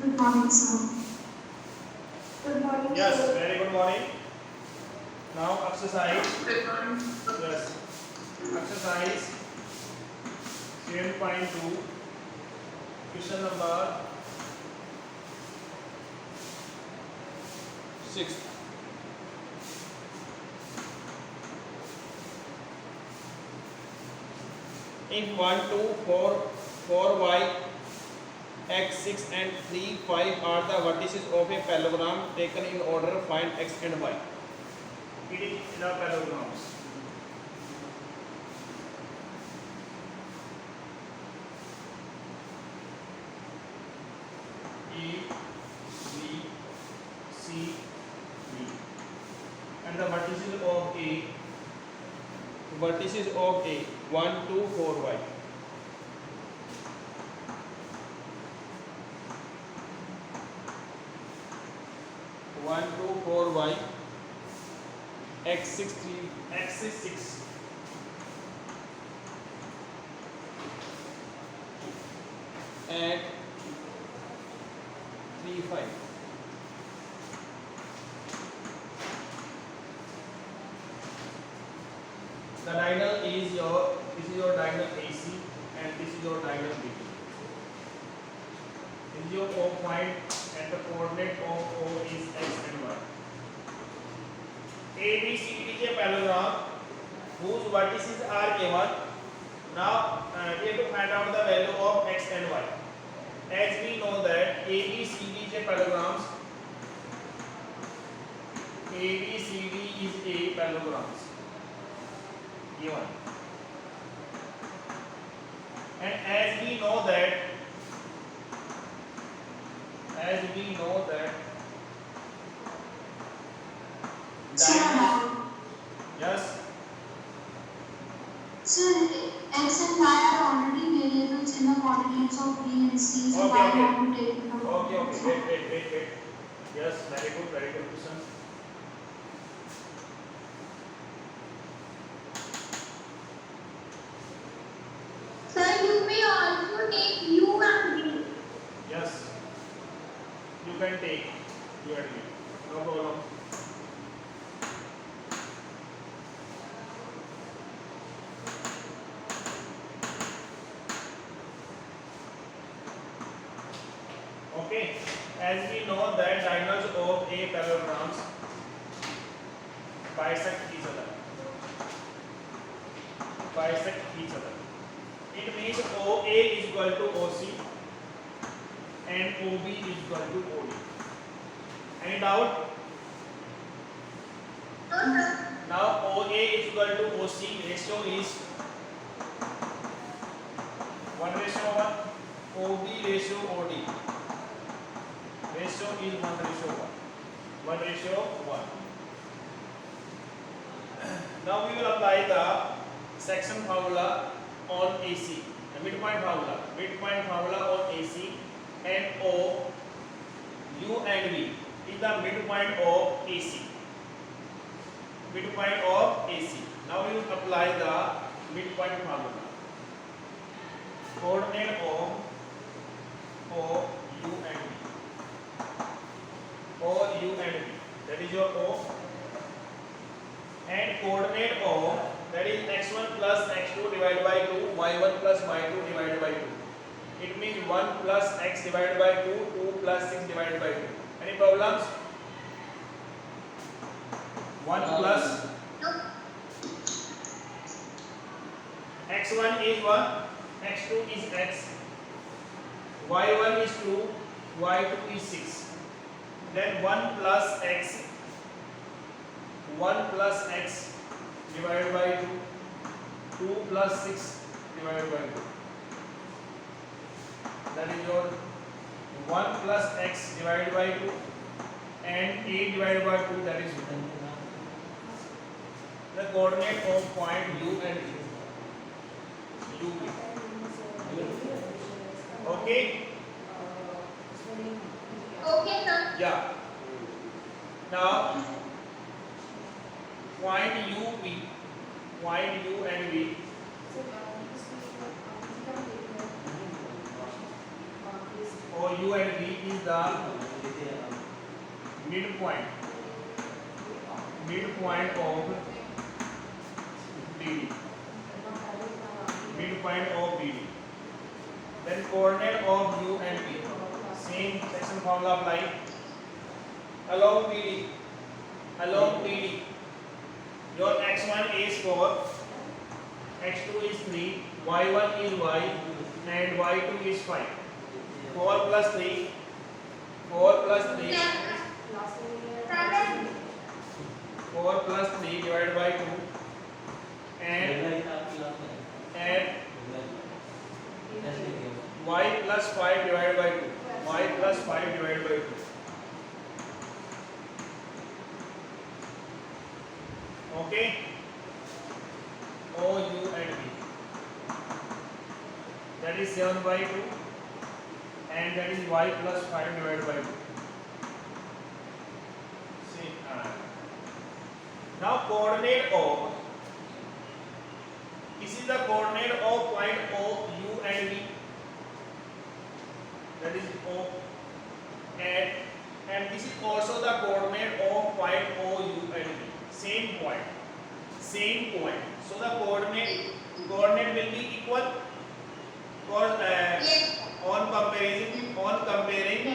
Good morning, sir. Good morning, Yes, sir. very good morning. Now exercise. Good morning. Yes, exercise 7.2, question number 6. If 1, 2, 4, 4y, x, 6 and 3, 5 are the vertices of a parallelogram taken in order, find x and y. It is the parallelograms. A, B, C, D. And the vertices of A 1, 2, 4y. One, two, four, y, x, 6, 3, x is 6, and 3, 5. The diagonal is this is your diagonal AC and this is your diagonal BD. This is your O point and the coordinate of O is x and y. ABCD is a parallelogram whose vertices are given. Now we have to find out the value of x and y. As we know that ABCD is a parallelograms. ABCD is a parallelograms. Given. And as we know that Sir, diagonal, yes, sir, x and y are already variables in the coordinates of B and C, so why okay, have to take it from wait, yes, very good question. Sir, you may also take U and V. Yes, you can take your degree, no problem. Okay, as we know that diagonals of a parallelograms bisect each other. It means OA is equal to OC and OB is equal to OD. Any doubt? No, sir. Now OA is equal to OC, ratio is 1:1. OB ratio OD. Ratio is 1:1. 1:1. Now we will apply the section formula on AC. The midpoint formula on AC, and O, U and V is the midpoint of AC. Now we will apply the midpoint formula. Coordinate of O, U and V. O, U and V. That is your O. And coordinate of, that is x1 plus x2 divided by 2, y1 plus y2 divided by 2. It means 1 plus x divided by 2, 2 plus 6 divided by 2. Any problems? 1 plus No. x1 is 1, x2 is x, y1 is 2, y2 is 6. Then 1 plus x divided by 2, 2 plus 6 divided by 2. That is your 1 plus x divided by 2 and 8 divided by 2, that is 1. The coordinate of point U and U. Okay? Okay, sir. Yeah. Now point U and V. or U and V is the midpoint of BD. Midpoint of BD. Then coordinate of U and V. Same section formula apply. Along BD. Your x1 is 4, x2 is 3, y1 is y, and y2 is 5. 4 plus 3 divided by 2 and y plus 5 divided by 2. Okay. O, U and V. That is 7 by 2 and that is y plus 5 divided by 2. See, now coordinate of, this is the coordinate of point O, U and V. That is O, and this is also the coordinate of point O, U and V. Same point. So the coordinate will be equal for on comparing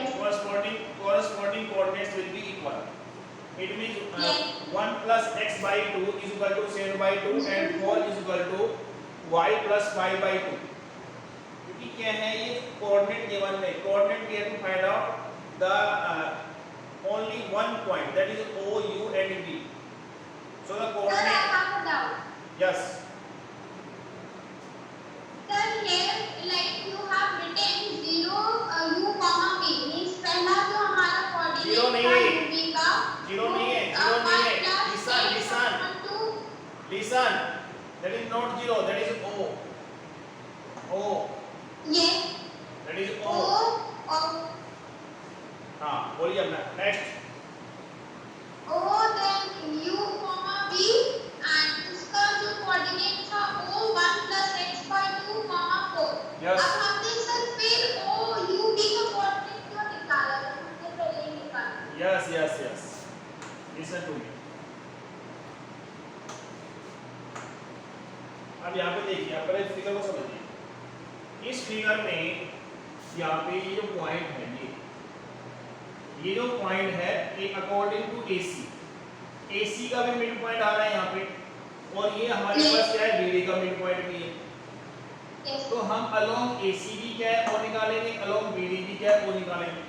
corresponding coordinates will be equal. It means 1 plus x by 2 is equal to 7 by 2 and 4 is equal to y plus 5 by 2. क्योंकि क्या है ये coordinate given है. Coordinate we have to find out the only one point, that is O, U and V. So the coordinate. Sir, I have a doubt. Yes. Sir, here like you have written 0 u comma v means पहला जो हमारा coordinate Zero नहीं है. zero नहीं है. Listen. That is not 0. That is O. Yes. That is O. हाँ बोलिए अपना next. O then u comma v and इसका जो coordinate था O 1 plus x by 2 comma 4. Yes. अब हमने सर फिर O u v का coordinate क्यों निकाला? हमने पहले ही निकाला. Yes. Listen to me. अब यहाँ पे देखिए, आप पहले फिगर को समझिए. इस फिगर में यहाँ पे ये जो पॉइंट है, ये जो पॉइंट है ये अकॉर्डिंग टू AC का भी मिड पॉइंट आ रहा है यहाँ पे, और ये हमारे पास क्या है, BD का मिड पॉइंट भी है. तो हम अलोंग AC भी क्या है वो निकालेंगे, अलोंग BD भी क्या है वो निकालेंगे.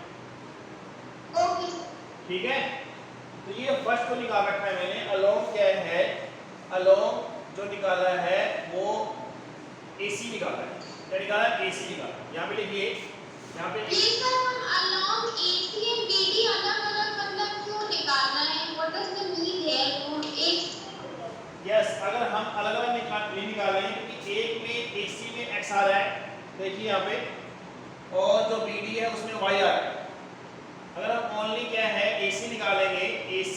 ओके. ठीक है. तो ये फर्स्ट को निकाल रखा है मैंने. अलोंग क्या है, अलोंग जो निकाला है वो AC निकाला है. क्या निकाला है? AC निकाला. यहाँ पे लिखिए, यहाँ पे सर हम along AC and BD अलग-अलग मतलब क्यों निकालना है? What does the mean here? Yes, अगर हम अलग-अलग निकाल रहे हैं क्योंकि एक में AC में x आ रहा है, देखिए यहाँ पे, और जो BD है उसमें y आ रहा है. अगर हम ओनली क्या है AC निकालेंगे, AC,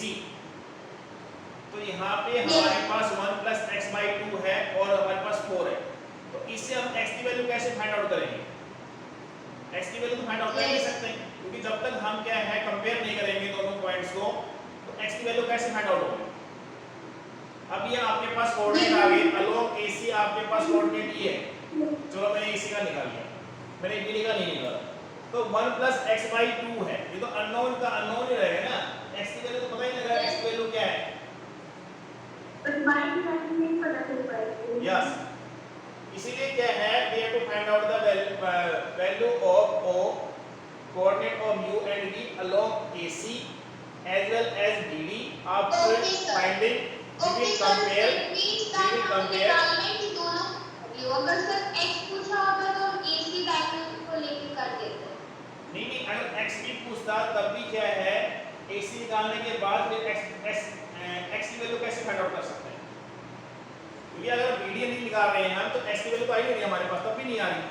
तो यहाँ पे हमारे पास 1 plus x by 2 है और हमारे पास 4 है. तो इससे हम x की वैल्यू कैसे फाइंड आउट करेंगे? x की वैल्यू तो फाइंड आउट कर नहीं सकते क्योंकि जब तक हम क्या है कंपेयर नहीं करेंगे दोनों पॉइंट्स को, तो x की वैल्यू कैसे फाइंड आउट होगी? अब ये आपके पास कोऑर्डिनेट आ गए, अलोंग AC आपके पास कोऑर्डिनेट ये है. चलो मैंने AC का निकाल लिया, मैंने BD का नहीं निकाला. तो 1 plus x by 2 है, ये तो अननोन का अननोन ही रहेगा ना. x की वैल्यू तो पता ही नहीं लगा x की वैल्यू क्या है. यस, इसीलिए क्या है, we have to find out the value of O, coordinate of U and V along AC as well as BD. After finding, we will compare. अगर सर x पूछा होता तो AC वैल्यू को लेके कर देते. नहीं, अगर x भी पूछता तब भी क्या है, AC निकालने के बाद फिर x की वैल्यू कैसे फाइंड आउट कर सकते हैं? क्योंकि अगर BD नहीं निकाल रहे हैं हम तो x की वैल्यू तो आई नहीं हमारे पास, तब भी नहीं आ रही.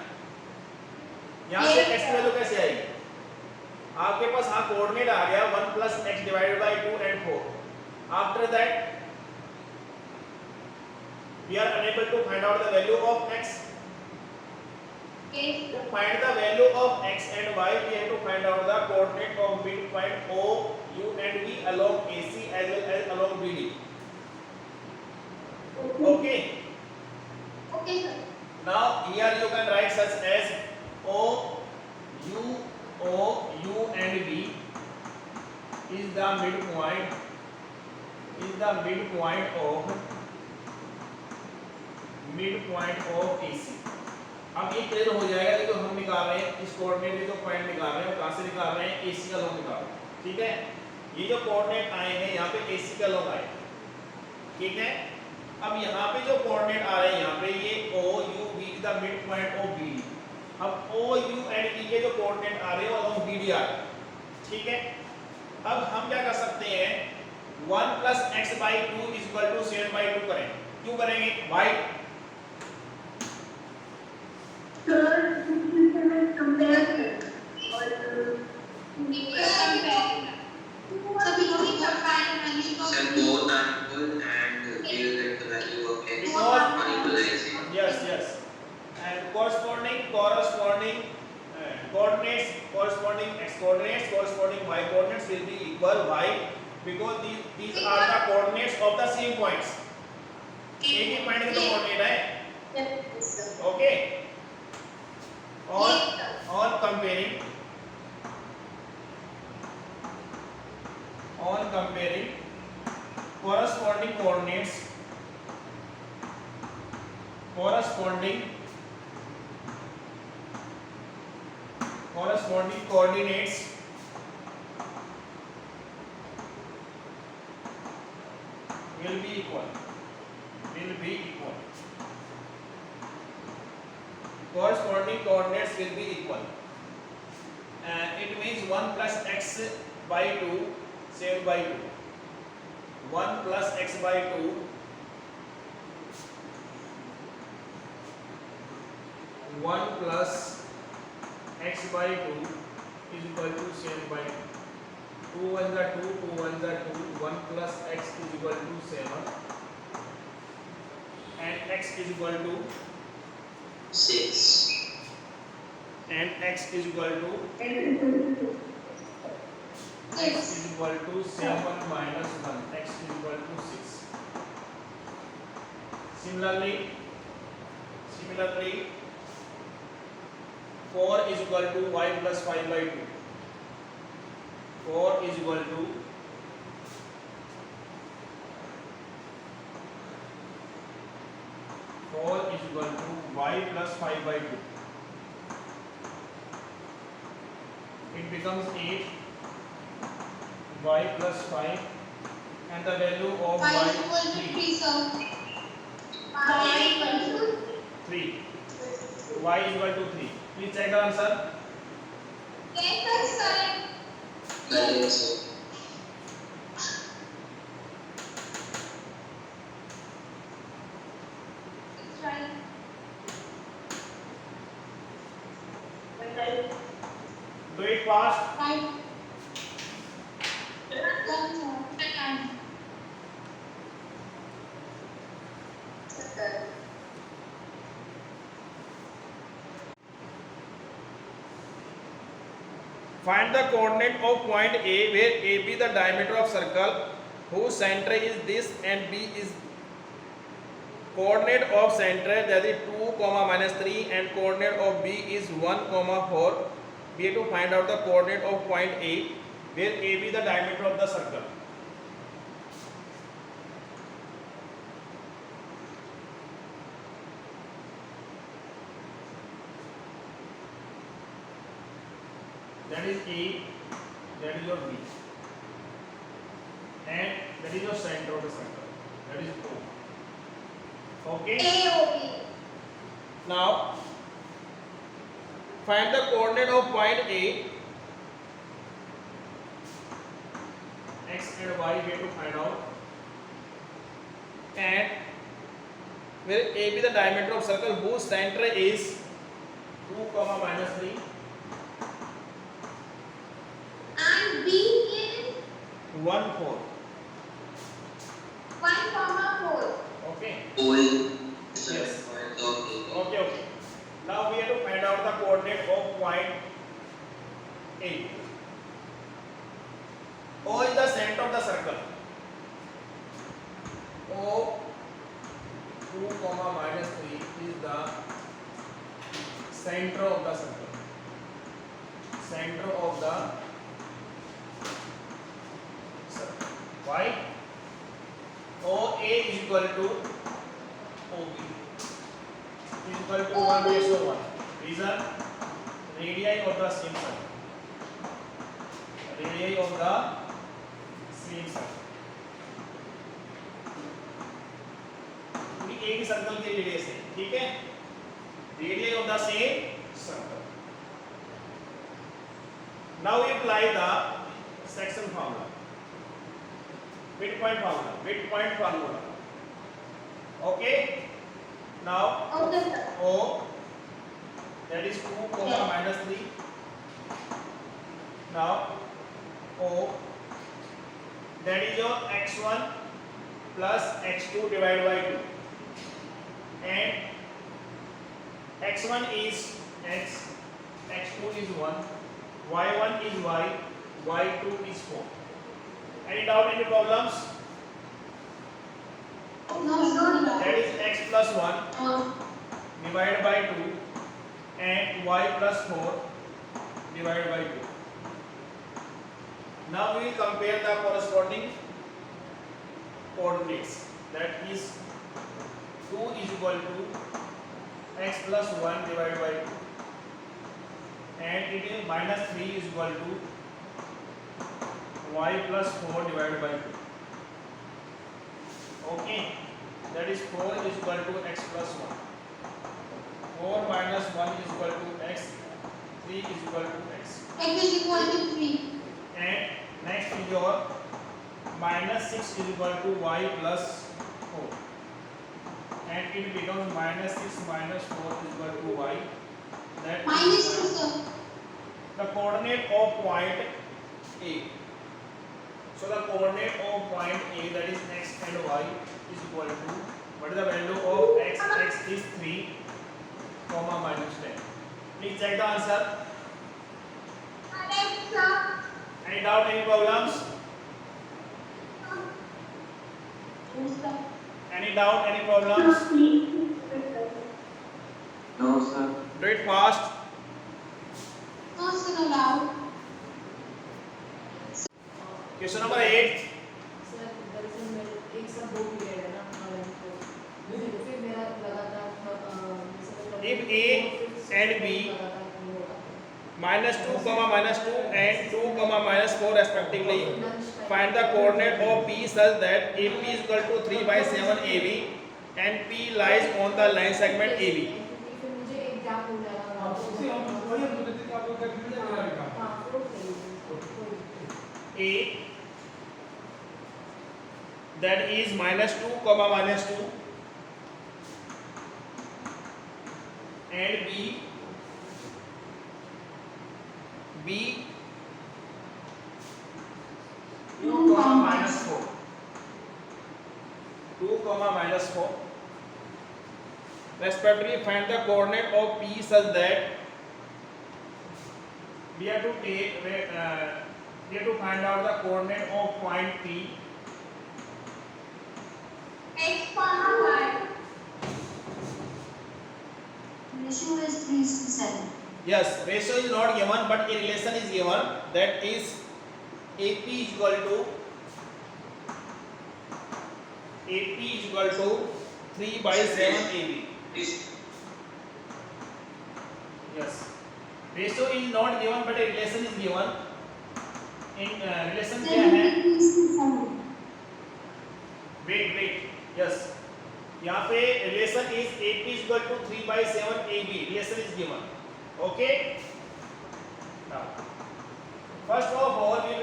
यहाँ से x की वैल्यू कैसे आएगी? आपके पास हाँ कोऑर्डिनेट आ गया 1 plus x divided by 2 and 4. After that we are unable to find out the value of x. Yes, To sir. find the value of x and y, we have to find out the coordinate of midpoint O, U and V along AC as well as along BD. Okay. Okay, sir. Now here you can write such as O, U and V is the midpoint of AC. अब ये clear हो जाएगा कि जो हम निकाल रहे हैं इस कोऑर्डिनेट में जो पॉइंट निकाल रहे हैं वो कहां से निकाल रहे हैं, AC का लॉन्ग निकाल रहे हैं। ठीक है, ये जो कोऑर्डिनेट आए हैं यहाँ पे AC का लॉन्ग आए। ठीक है, अब यहाँ पे जो कोऑर्डिनेट आ रहे हैं यहाँ पे ये O U V is the mid point of BD। अब O U एंड V के जो कोऑर्डिनेट आ रहे हैं वो अलोंग BD आ रहे हैं। ठीक है, अब हम क्या कर सकते हैं 1 + x/2 = 7/2 करें। क्यों करेंगे भाई? Sir, both are equal and we'll get the value of x Because on equalizing. yes and corresponding coordinates, corresponding x coordinates, corresponding y coordinates will be equal. Why? Because these are the coordinates of the same points. एक ही point के coordinate है। Okay, और comparing corresponding coordinates will be equal. Corresponding coordinates will be equal. It means 1 + x/2 7/2. 1 + x/2 1 + x/2 is equal to 7/2. 2 1s are 2, 2 1s are 2. 1 + x is equal to 7 and x is equal to 6. and x is equal to 7 minus 1. X is equal to 6. Similarly 4 is equal to y plus 5/2. 4 is equal to y plus 5/2. It becomes 8 y plus 5 and the value of y is 3. 3. Y is equal to 3. Please check the answer. Correct, sir. Do it fast. Find the coordinate of point A where AB the diameter of circle whose center is this and B is coordinate of center that is 2, -3 and coordinate of B is 1, 4. We have to find out the coordinate of point A where AB the diameter of the circle. That is A, that is your B, and that is your center of the circle, that is O. Okay. Now find the coordinate of point A. X and y we have to find out, and where AB the diameter of circle whose center is 2, -3 And B is 1, 4. 1, 4. Okay. O is the Yes. point of A. Okay. Now we have to find out the A. O is the center of the circle. O 2 comma minus 3 is the center of the circle. Center of the circle. Why? OA is equal to OB is equal to 1/1. Reason? Radii of the same circle. Radii of the same circle. एक ही circle के radius है, ठीक है? Radii of the same circle. Now we apply the section formula. Midpoint formula. Midpoint formula. Okay? Now Okay, sir. O, that is 2 comma minus 3. Now O, that is your x1 plus x2 divided by 2. And x1 is x, x2 is 1, y1 is y, y2 is 4. Any doubt, any problems? No, sir. That is x plus 1 divided by 2 and y plus 4 divided by 2. Now we will compare the corresponding coordinates. That is 2 is equal to x plus 1 divided by 2 and it is minus 3 is equal to y plus 4 divided by 2. Okay, that is 4 is equal to x plus 1. 4 minus 1 is equal to x, 3 is equal to x. X is equal to 3. And next is your minus 6 is equal to y plus 4. And it becomes minus 6 minus 4 is equal to y. That Minus is 2, sir. the coordinate of point A. So the coordinate of point A, that is x and y, is equal to, what is the value of x? X is 3 comma minus 10. Please check the answer. Correct, sir. Any doubt, any problems? Yes, sir. Any doubt, any problems? No, sir. Do it fast. No, sir, allowed. Question number 8. Sir दरअसल मेरे एक साथ दो period है ना हमारे तो फिर मेरा लगातार If A and B minus 2 comma minus 2 and 2 comma minus 4 respectively, find the coordinate of P such that AP is equal to 3 by 7 AB and P lies on the line segment AB. फिर मुझे एक gap हो जाएगा A, that is minus 2 comma minus 2 and B 2 comma minus 4. 2 comma minus 4. Respectively, find the coordinate of P such that we have to take we have to find out the coordinate of point P. X comma y. Ratio is 3:7. Yes, ratio is not given, but a relation is given, that is AP is equal to 3 by 7 AB. Yes, ratio is not given, but a relation is given. In relation क्या है? Wait. Yes. यहाँ पे relation is AP is equal to 3 by 7 AB. Relation is given. Okay. Now, first of all, we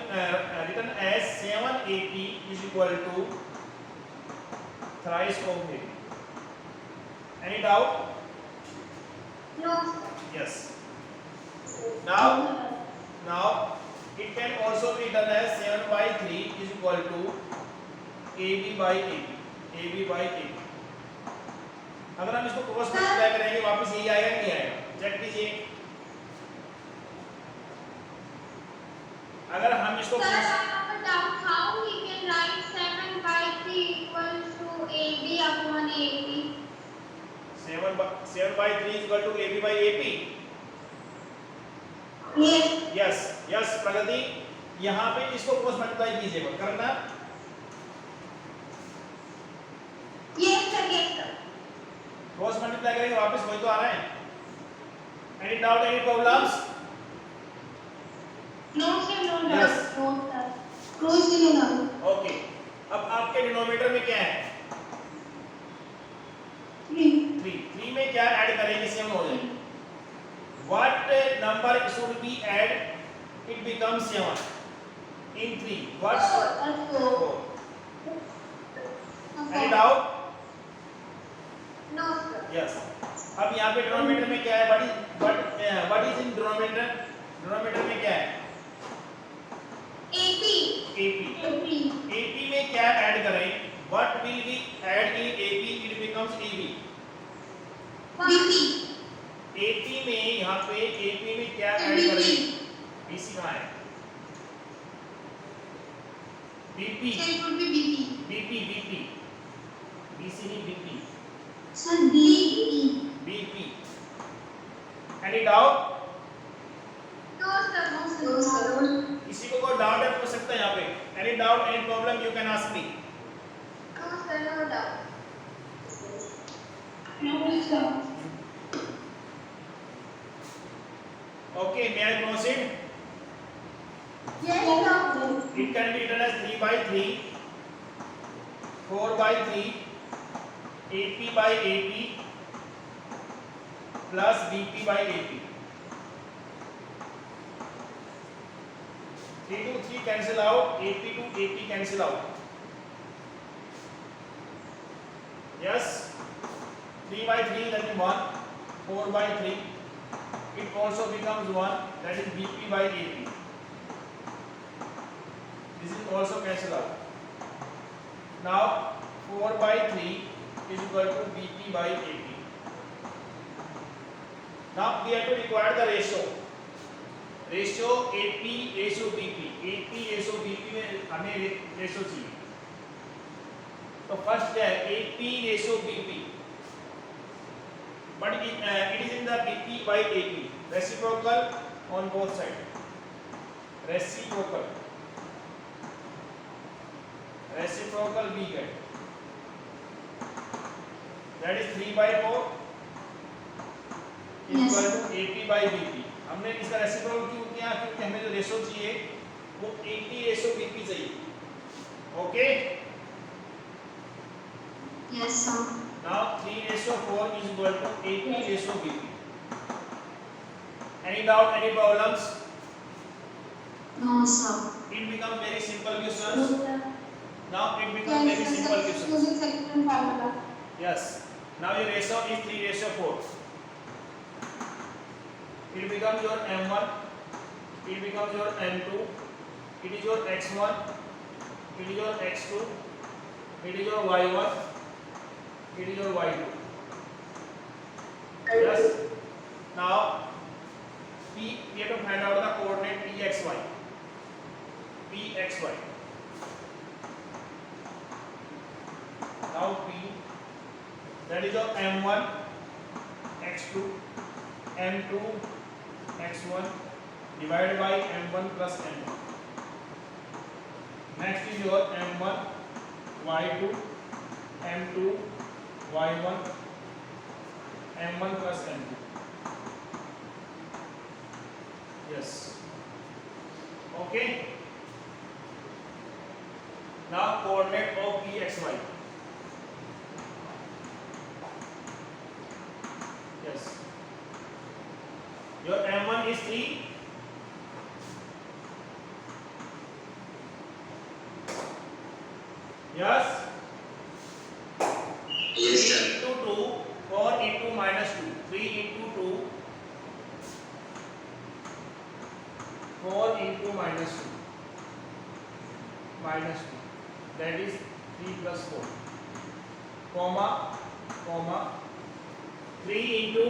written as 7 AP is equal to thrice of AB. Any doubt? No. Yes. Now it can also be done as 7 by 3 is equal to AB by AB. अगर हम इसको cross multiply करेंगे वापस यही आएगा, नहीं आएगा? Check कीजिए। अगर हम इसको Sir, I have a doubt. How we can write 7/3 equals to AB upon AP? 7/3 equal to AB by AP. Yes. Yes Pragati, यहाँ पे इसको क्रॉस मल्टीप्लाई कीजिएगा, करना। Yes, sir. Yes, sir. Cross multiply करेंगे वापस वही तो आ रहा है। Any doubt, any problems? No, sir. No doubt. Yes. No, sir. Close the number. Okay, अब आपके डिनोमिनेटर में क्या है? 3. 3 में क्या ऐड करेंगे, सेम हो जाए। What number should we add? It becomes 7 in 3. What? 4. Any doubt? No, sir. Yes. अब यहाँ पे डिनोमिनेटर में क्या है? What is in denominator? Denominator में क्या है? AP. AP. AP में क्या ऐड करें? What will we add in AP? It becomes AB. BP. AP में यहाँ पे AP में क्या ऐड BP. करें? BC कहाँ है? BP. So it would be BP. BP. BC नहीं, BP. Sir, BP. BP. Any doubt? No, sir. No, sir. किसी को कोई डाउट है पूछ सकता है यहाँ पे। Any doubt, any problem, you can ask me. No, sir. No doubt. No, sir. Okay, may I proceed? Yes, sir. It can be written as 3/3, 4/3, AP/AP plus BP/AP. 3 to 3 cancel out, AP to AP cancel out. Yes, 3/3 that is 1, 4/3. It also becomes 1, that is BP/AP. This is also cancel out. Now 4/3 is equal to BP/AP. Now we have to require the ratio. Ratio AP ratio BP. AP ratio BP में हमें ratio चाहिए. तो first है AP ratio BP. But it is in the BP/AP. Reciprocal on both sides. Reciprocal we get. That is 3/4 equal to AP/BP. हमने इसका reciprocal क्यों किया? क्योंकि हमें जो रेशो चाहिए वो AP रेशो BP चाहिए। Okay, Yes, sir. now 3:4 is equal to AP/BP. Any doubt, any problems? No, sir. It becomes very simple questions. Now it becomes Can very you simple substitute questions. using second formula? Yes. Now your ratio is 3:4. It becomes your M1. It becomes your M2. It is your X1. It is your X2. It is your Y1. It is your Y2. Yes. Now we have to find out the coordinate PXY. PXY. Now P, that is your M1, X2, M2, X1 divided by M1 plus M2. Next is your M1, Y2, M2, Y1, M1 plus M2. Yes. Okay. Now coordinate of PXY. Yes. Your M1 is 3. Yes. Yes, 3 sir. into 2, 4 into minus 2. 3 into 2, 4 into minus 2. Minus 2. That is 3 plus 4. Comma, 3 into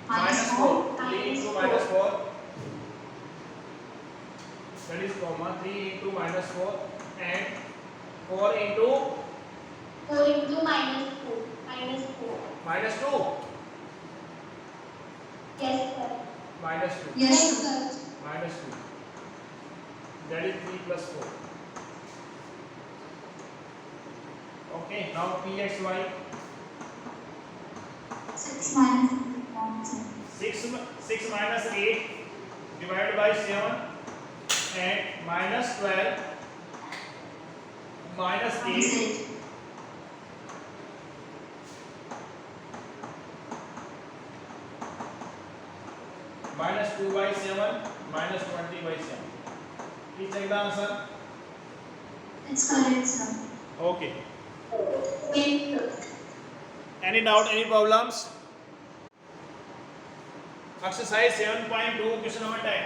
minus 4. comma 3 into minus 4 and 4 into 4 into minus 2. Minus 4. minus 2. Yes, sir. Minus 2. Yes, sir. Minus 2. That is 3 plus 4. Okay, now pxy 6 minus 1, 6 minus 8 divided by 7 and minus 12 minus 8 minus 2 by 7 minus 20 by 7. Please check the answer. It's correct, sir. Okay. Yes, sir. Any doubt, any problems? Exercise 7.2, question number 10.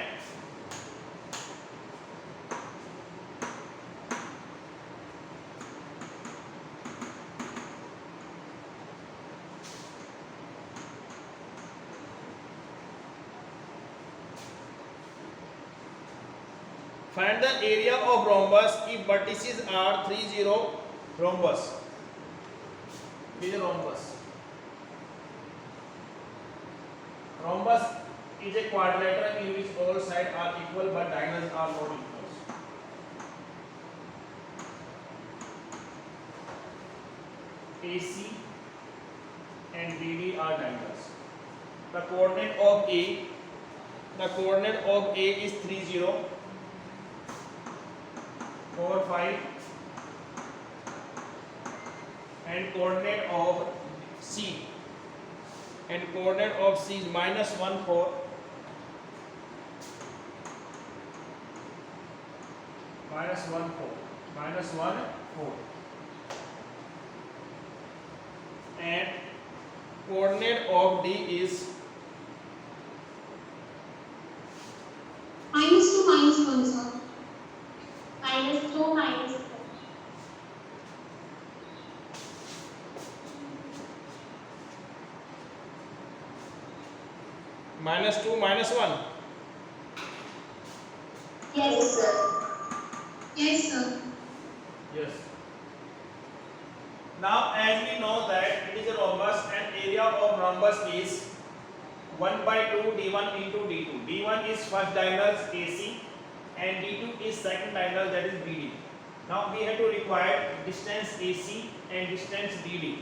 Find the area of rhombus if vertices are 3, 0 rhombus. This is a rhombus. Rhombus is a quadrilateral in which all sides are equal but diagonals are not equal. AC and BD are diagonals. The coordinate of A is 3, 0, 4, 5 and coordinate of C is minus 1, 4 minus 1, 4 and coordinate of D is Minus 2, minus 1, sir. Minus 2, minus 1. minus 2, minus 1. Yes, sir. Yes, sir. Yes. Now, as we know that it is a rhombus and area of rhombus is 1 by 2 d1 into d2. d1 is first diagonal AC and d2 is second diagonal, that is BD. Now we have to require distance AC and distance BD.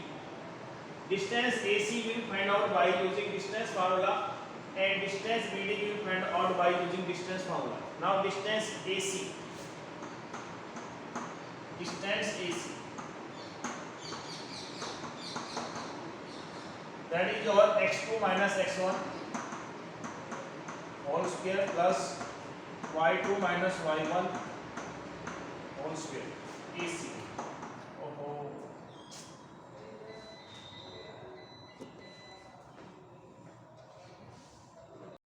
Distance AC we will find out by using distance formula and distance BD we will find out by using distance formula. Now distance AC. That is your x2 minus x1 whole square plus y2 minus y1 whole square AC.